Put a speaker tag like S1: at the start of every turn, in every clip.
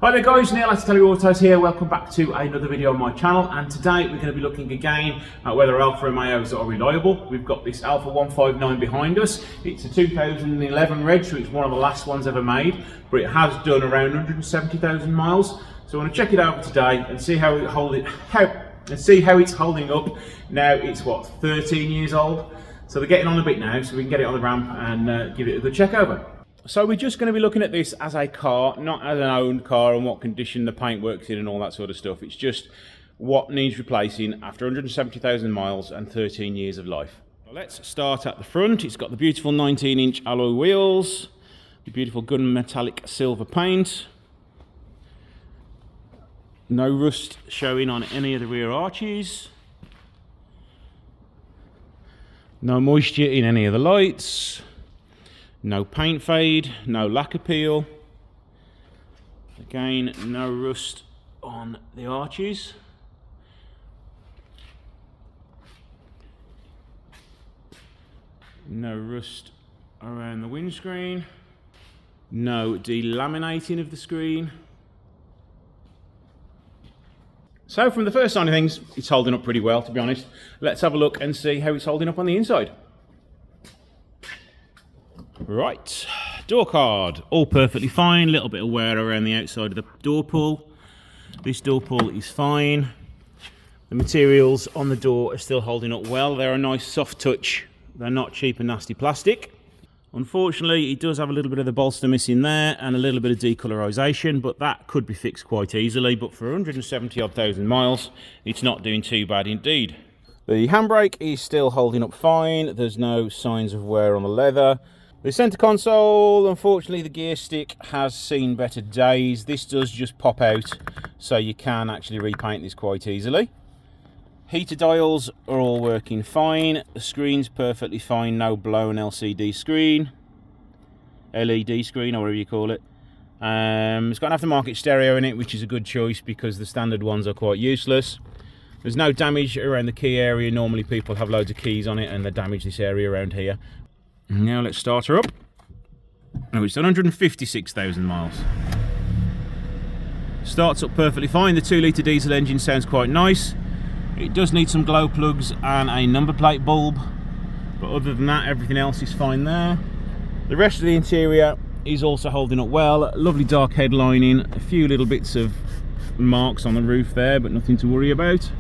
S1: Hi there guys, Neil at Italia Autos here. Welcome back to another video on my channel, and today we're going to be looking again at whether Alfa Romeos are reliable. We've got this Alfa 159 behind us. It's a 2011 reg, so it's one of the last ones ever made, but it has done around 170,000 miles. So I want to check it out today and see how it's holding up. Now it's what, 13 years old? So they're getting on a bit now, so we can get it on the ramp and give it a good check over. So we're just going to be looking at this as a car, not as an owned car and what condition the paint works in and all that sort of stuff. It's just what needs replacing after 170,000 miles and 13 years of life. Let's start at the front. It's got the beautiful 19-inch alloy wheels, the beautiful gunmetallic silver paint. No rust showing on any of the rear arches. No moisture in any of the lights. No paint fade, no lacquer peel. Again, no rust on the arches. No rust around the windscreen. No delaminating of the screen. So from the first side of things, it's holding up pretty well, to be honest. Let's have a look and see how it's holding up on the inside. Right, door card, all perfectly fine. Little bit of wear around the outside of the door pull. This door pull is fine. The materials on the door are still holding up well. They're a nice soft touch. They're not cheap and nasty plastic. Unfortunately, it does have a little bit of the bolster missing there and a little bit of decolorization, but that could be fixed quite easily. But for 170,000 miles, it's not doing too bad indeed. The handbrake is still holding up fine. There's no signs of wear on the leather. The centre console, unfortunately the gear stick has seen better days. This does just pop out, so you can actually repaint this quite easily. Heater dials are all working fine. The screen's perfectly fine, no blown LCD screen. LED screen, or whatever you call it. It's got an aftermarket stereo in it, which is a good choice because the standard ones are quite useless. There's no damage around the key area. Normally people have loads of keys on it and they damage this area around here. Now let's start her up. Oh, it's done 156,000 miles. Starts up perfectly fine. The 2-litre diesel engine sounds quite nice. It does need some glow plugs and a number plate bulb, but other than that, everything else is fine there. The rest of the interior is also holding up well. Lovely dark headlining, a few little bits of marks on the roof there, but nothing to worry about.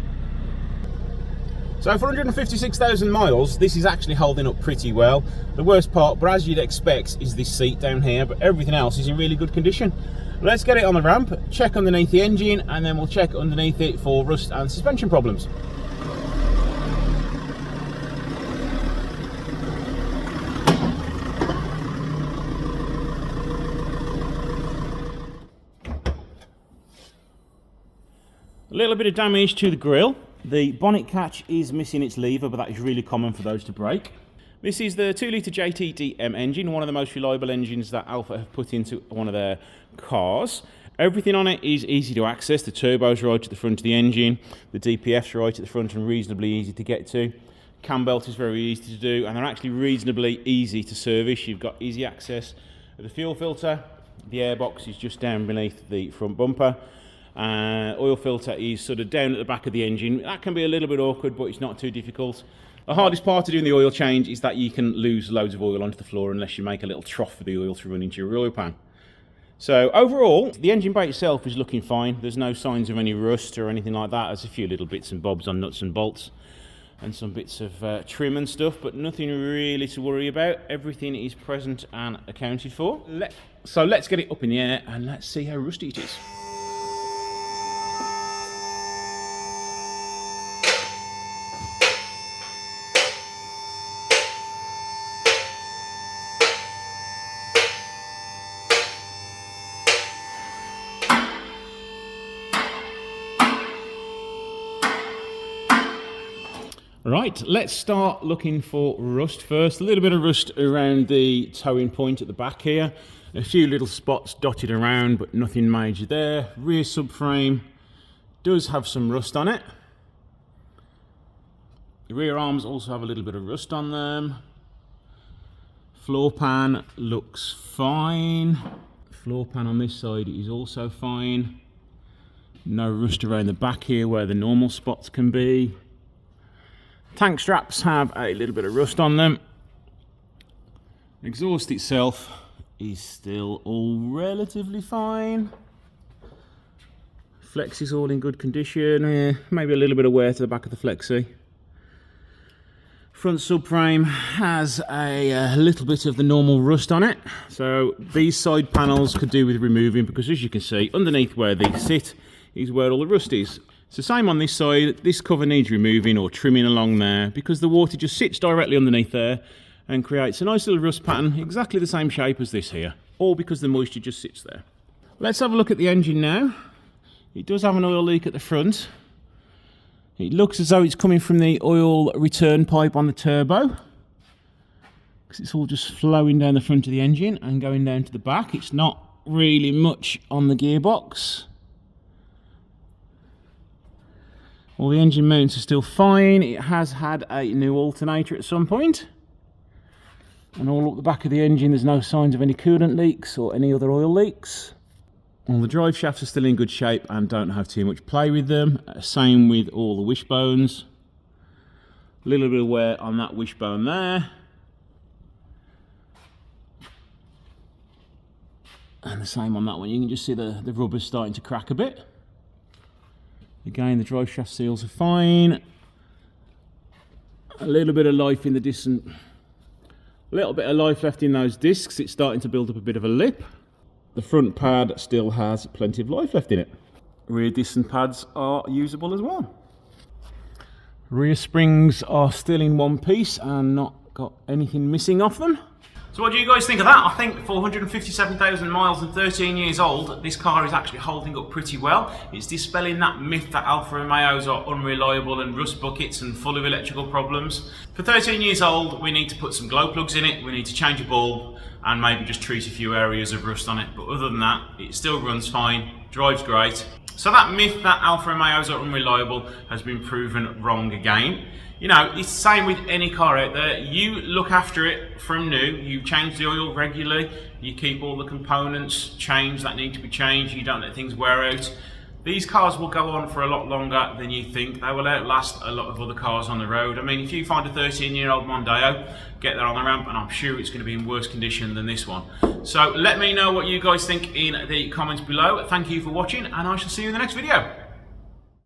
S1: So for 156,000 miles, this is actually holding up pretty well. The worst part, but as you'd expect, is this seat down here, but everything else is in really good condition. Let's get it on the ramp, check underneath the engine, and then we'll check underneath it for rust and suspension problems. A little bit of damage to the grille. The bonnet catch is missing its lever, but that is really common for those to break. This is the 2-litre JTDM engine, one of the most reliable engines that Alfa have put into one of their cars. Everything on it is easy to access. The turbo's right at the front of the engine, the DPF's right at the front and reasonably easy to get to. Cam belt is very easy to do, and they're actually reasonably easy to service. You've got easy access to the fuel filter. The airbox is just down beneath the front bumper. Oil filter is sort of down at the back of the engine. That can be a little bit awkward, but it's not too difficult. The hardest part of doing the oil change is that you can lose loads of oil onto the floor unless you make a little trough for the oil to run into your oil pan. So overall, the engine bay itself is looking fine. There's no signs of any rust or anything like that. There's a few little bits and bobs on nuts and bolts and some bits of trim and stuff, but nothing really to worry about. Everything is present and accounted for. So let's get it up in the air and let's see how rusty it is. Right, let's start looking for rust first. A little bit of rust around the towing point at the back here. A few little spots dotted around, but nothing major there. Rear subframe does have some rust on it. The rear arms also have a little bit of rust on them. Floor pan looks fine. Floor pan on this side is also fine. No rust around the back here where the normal spots can be. Tank straps have a little bit of rust on them. Exhaust itself is still all relatively fine. Flex is all in good condition. Maybe a little bit of wear to the back of the flexi. Front subframe has a little bit of the normal rust on it. So these side panels could do with removing, because as you can see, underneath where they sit is where all the rust is. It's the same on this side. This cover needs removing or trimming along there, because the water just sits directly underneath there and creates a nice little rust pattern, exactly the same shape as this here, all because the moisture just sits there. Let's have a look at the engine now. It does have an oil leak at the front. It looks as though it's coming from the oil return pipe on the turbo, because it's all just flowing down the front of the engine and going down to the back. It's not really much on the gearbox. All the engine mounts are still fine. It has had a new alternator at some point. And all up the back of the engine, there's no signs of any coolant leaks or any other oil leaks. All the drive shafts are still in good shape and don't have too much play with them. Same with all the wishbones. A little bit of wear on that wishbone there. And the same on that one. You can just see the rubber starting to crack a bit. Again, the drive shaft seals are fine. A little bit of life in the distant. A little bit of life left in those discs. It's starting to build up a bit of a lip. The front pad still has plenty of life left in it. Rear disc pads are usable as well. Rear springs are still in one piece and not got anything missing off them. So what do you guys think of that? I think for 157,000 miles and 13 years old, this car is actually holding up pretty well. It's dispelling that myth that Alfa Romeos are unreliable and rust buckets and full of electrical problems. For 13 years old, we need to put some glow plugs in it, we need to change a bulb, and maybe just treat a few areas of rust on it. But other than that, it still runs fine, drives great. So that myth that Alfa Romeos are unreliable has been proven wrong again. You know, it's the same with any car out there. You look after it from new, you change the oil regularly, you keep all the components changed that need to be changed, you don't let things wear out. These cars will go on for a lot longer than you think. They will outlast a lot of other cars on the road. I mean, if you find a 13-year-old Mondeo, get that on the ramp, and I'm sure it's going to be in worse condition than this one. So let me know what you guys think in the comments below. Thank you for watching, and I shall see you in the next video.